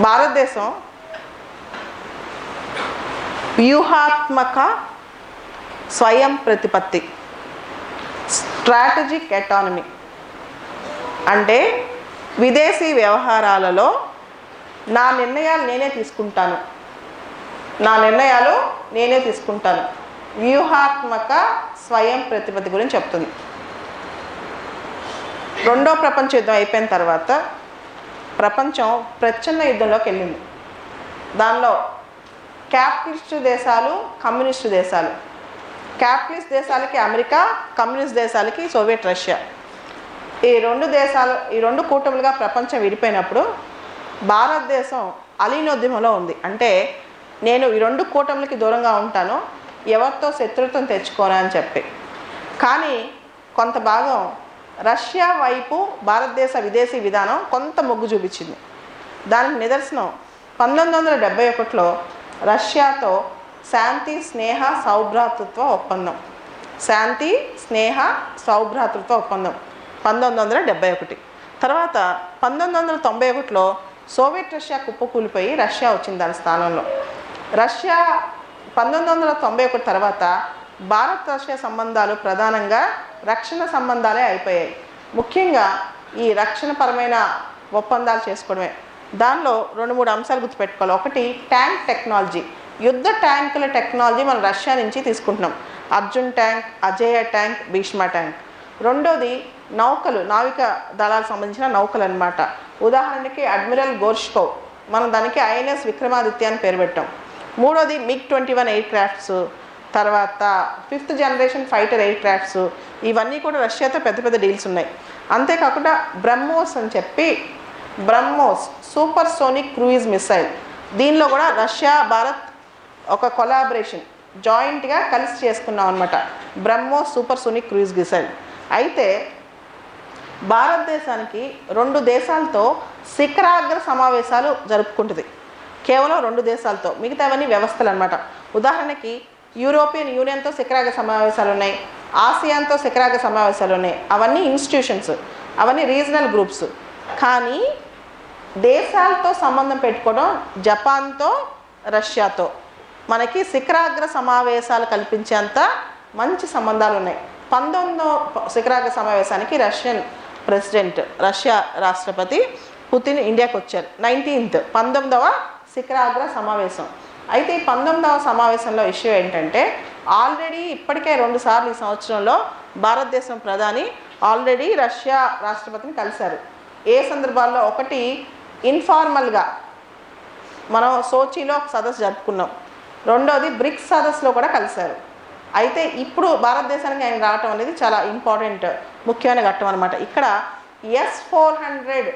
భారతదేశం వ్యూహాత్మక స్వయం ప్రతిపత్తి, స్ట్రాటజిక్ ఎటానమీ అంటే విదేశీ వ్యవహారాలలో నా నిర్ణయాలు నేనే తీసుకుంటాను వ్యూహాత్మక స్వయం ప్రతిపత్తి గురించి చెప్తుంది. రెండో ప్రపంచ యుద్ధం అయిపోయిన తర్వాత ప్రపంచం ప్రచ్ఛన్న యుద్ధంలోకి వెళ్ళింది. దానిలో క్యాపిటలిస్టు దేశాలు, కమ్యూనిస్టు దేశాలు. క్యాపిటలిస్ట్ దేశాలకి అమెరికా, కమ్యూనిస్ట్ దేశాలకి సోవియట్ రష్యా. ఈ రెండు కూటములుగా ప్రపంచం విడిపోయినప్పుడు భారతదేశం అలీనోద్యమంలో ఉంది. అంటే నేను ఈ రెండు కూటములకి దూరంగా ఉంటాను, ఎవరితో శత్రుత్వం తెచ్చుకోను అని చెప్పి. కానీ కొంత భాగం రష్యా వైపు భారతదేశ విదేశీ విధానం కొంత మొగ్గు చూపించింది. దానికి నిదర్శనం 1971లో రష్యాతో శాంతి స్నేహ సౌభ్రాతృత్వ ఒప్పందం 1971. తర్వాత 1991లో సోవియట్ రష్యా కుప్పకూలిపోయి రష్యా వచ్చింది దాని స్థానంలో. రష్యా 1991 తర్వాత భారత్ రష్యా సంబంధాలు ప్రధానంగా రక్షణ సంబంధాలే అయిపోయాయి. ముఖ్యంగా ఈ రక్షణపరమైన ఒప్పందాలు చేసుకోవడమే. దానిలో 2-3 అంశాలు గుర్తుపెట్టుకోవాలి. ఒకటి, ట్యాంక్ టెక్నాలజీ. యుద్ధ ట్యాంకుల టెక్నాలజీ మనం రష్యా నుంచి తీసుకుంటున్నాం. అర్జున్ ట్యాంక్, అజేయ ట్యాంక్, భీష్మ ట్యాంక్. రెండోది నౌకలు, నావిక దళాలకు సంబంధించిన నౌకలు అన్నమాట. ఉదాహరణకి అడ్మిరల్ గోర్ష్కోవ్, మనం దానికి ఐఎన్ఎస్ విక్రమాదిత్య అని పేరు పెట్టాం. మూడోది MiG-21 ఎయిర్ క్రాఫ్ట్స్. తర్వాత 5th generation fighter air crafts. ఇవన్నీ కూడా రష్యాతో పెద్ద పెద్ద డీల్స్ ఉన్నాయి. అంతేకాకుండా బ్రహ్మోస్ అని చెప్పి, BrahMos super sonic cruise missile. దీనిలో కూడా రష్యా భారత్ ఒక కొలాబరేషన్, జాయింట్గా కలిసి చేసుకున్నాం అనమాట, BrahMos super sonic cruise missile. అయితే భారతదేశానికి 2 దేశాలతో శిఖరాగ్ర సమావేశాలు జరుపుకుంటుంది. కేవలం 2 దేశాలతో, మిగతావన్నీ వ్యవస్థలు అనమాట. ఉదాహరణకి యూరోపియన్ యూనియన్తో శిఖరాగ్ర సమావేశాలు ఉన్నాయి, ఆసియాన్తో శిఖరాగ్ర సమావేశాలు ఉన్నాయి. అవన్నీ ఇన్స్టిట్యూషన్స్, అవన్నీ రీజనల్ గ్రూప్స్. కానీ దేశాలతో సంబంధం పెట్టుకోవడం జపాన్తో, రష్యాతో మనకి శిఖరాగ్ర సమావేశాలు కల్పించేంత మంచి సంబంధాలు ఉన్నాయి. 19వ శిఖరాగ్ర సమావేశానికి రష్యన్ ప్రెసిడెంట్, రష్యా రాష్ట్రపతి పుతిన్ ఇండియాకి వచ్చారు. 19వ శిఖరాగ్ర సమావేశం. అయితే ఈ 19వ సమావేశంలో ఇష్యూ ఏంటంటే, ఆల్రెడీ ఇప్పటికే 2 సార్లు ఈ సంవత్సరంలో భారతదేశం ప్రధాని ఆల్రెడీ రష్యా రాష్ట్రపతిని కలిశారు. ఏ సందర్భాల్లో? ఒకటి, ఇన్ఫార్మల్గా మనం సోచీలో ఒక సదస్సు జరుపుకున్నాం. రెండోది బ్రిక్స్ సదస్సులో కూడా కలిశారు. అయితే ఇప్పుడు భారతదేశానికి ఆయన రావటం అనేది చాలా ఇంపార్టెంట్, ముఖ్యమైన ఘట్టం అనమాట. ఇక్కడ S-400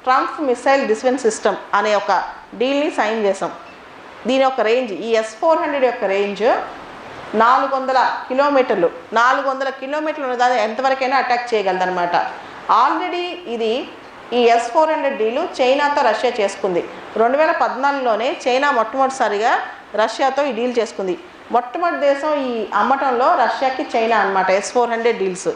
Trump missile defence system అనే ఒక డీల్ని సైన్ చేసాం. దీని యొక్క రేంజ్, ఈ S-400 యొక్క రేంజ్ 400 కిలోమీటర్లు. 400 కిలోమీటర్లు ఉన్నదాన్ని ఎంతవరకైనా అటాక్ చేయగలదనమాట. ఆల్రెడీ ఇది ఈ S-400 డీలు చైనాతో రష్యా చేసుకుంది. 2014లోనే చైనా మొట్టమొదటిసారిగా రష్యాతో ఈ డీల్ చేసుకుంది. మొట్టమొదటి దేశం ఈ అమ్మటంలో రష్యాకి చైనా అనమాట, S-400 డీల్స్.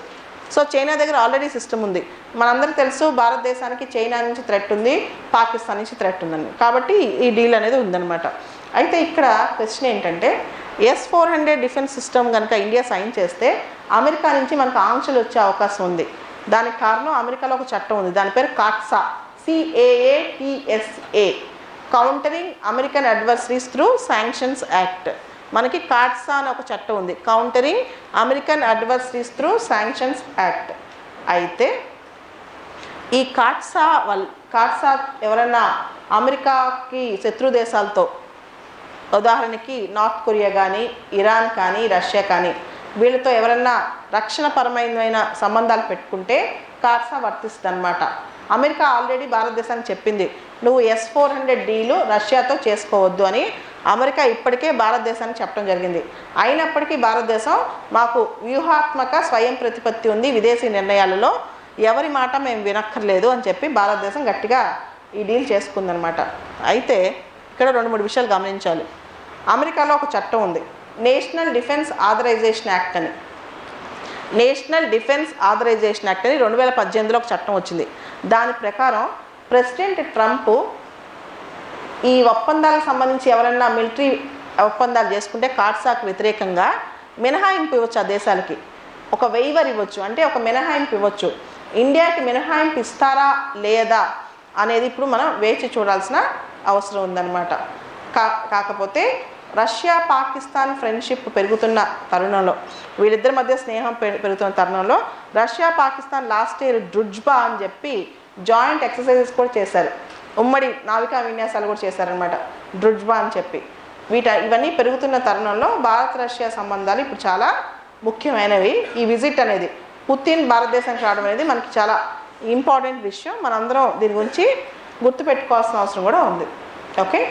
సో చైనా దగ్గర ఆల్రెడీ సిస్టమ్ ఉంది. మనందరికీ తెలుసు భారతదేశానికి చైనా నుంచి థ్రెట్ ఉంది, పాకిస్తాన్ నుంచి థ్రెట్ ఉందని. కాబట్టి ఈ డీల్ అనేది ఉందన్నమాట. అయితే ఇక్కడ క్వశ్చన్ ఏంటంటే, S-400 డిఫెన్స్ సిస్టమ్ కనుక ఇండియా సైన్ చేస్తే అమెరికా నుంచి మనకు ఆంక్షలు వచ్చే అవకాశం ఉంది. దానికి కారణం అమెరికాలో ఒక చట్టం ఉంది, దాని పేరు CAATSA, CAATSA, countering American adversaries through sanctions act. మనకి కాట్సా అని ఒక చట్టం ఉంది, countering American adversaries through sanctions act. అయితే ఈ కాట్సా ఎవరైనా అమెరికాకి శత్రు దేశాలతో, ఉదాహరణకి నార్త్ కొరియా కానీ, ఇరాన్ కానీ, రష్యా కానీ, వీళ్ళతో ఎవరన్నా రక్షణపరమైన సంబంధాలు పెట్టుకుంటే కాట్సా వర్తిస్తుంది అనమాట. అమెరికా ఆల్రెడీ భారతదేశానికి చెప్పింది, నువ్వు S-400 డీలు రష్యాతో చేసుకోవద్దు అని అమెరికా ఇప్పటికే భారతదేశానికి చెప్పడం జరిగింది. అయినప్పటికీ భారతదేశం మాకు వ్యూహాత్మక స్వయం ప్రతిపత్తి ఉంది విదేశీ నిర్ణయాలలో, ఎవరి మాట మేము వినక్కర్లేదు అని చెప్పి భారతదేశం గట్టిగా ఈ డీల్ చేసుకుందనమాట. అయితే ఇక్కడ 2-3 విషయాలు గమనించాలి. అమెరికాలో ఒక చట్టం ఉంది, నేషనల్ డిఫెన్స్ ఆథరైజేషన్ యాక్ట్ అని. నేషనల్ డిఫెన్స్ ఆథరైజేషన్ యాక్ట్ అని 2018లో ఒక చట్టం వచ్చింది. దాని ప్రకారం ప్రెసిడెంట్ ట్రంప్ ఈ ఒప్పందాలకు సంబంధించి ఎవరైనా మిలిటరీ ఒప్పందాలు చేసుకుంటే కార్డ్సాకు వ్యతిరేకంగా మినహాయింపు ఇవ్వచ్చు ఆ దేశాలకి, ఒక వెయివర్ ఇవ్వచ్చు, అంటే ఒక మినహాయింపు ఇవ్వచ్చు. ఇండియాకి మినహాయింపు ఇస్తారా లేదా అనేది ఇప్పుడు మనం వేచి చూడాల్సిన అవసరం ఉందన్నమాట. కాకపోతే రష్యా పాకిస్తాన్ ఫ్రెండ్షిప్ పెరుగుతున్న తరుణంలో, వీళ్ళిద్దరి మధ్య స్నేహం పెరుగుతున్న తరుణంలో రష్యా పాకిస్తాన్ లాస్ట్ ఇయర్ డ్రుజ్బా అని చెప్పి జాయింట్ ఎక్సర్సైజెస్ కూడా చేశారు, ఉమ్మడి నావికా విన్యాసాలు కూడా చేశారనమాట, డ్రుజ్బా అని చెప్పి. ఇవన్నీ పెరుగుతున్న తరుణంలో భారత్ రష్యా సంబంధాలు ఇప్పుడు చాలా ముఖ్యమైనవి. ఈ విజిట్ అనేది పుతిన్ భారతదేశానికి రావడం అనేది మనకి చాలా ఇంపార్టెంట్ విషయం. మనందరం దీని గురించి గుర్తుపెట్టుకోవాల్సిన అవసరం కూడా ఉంది. ఓకే.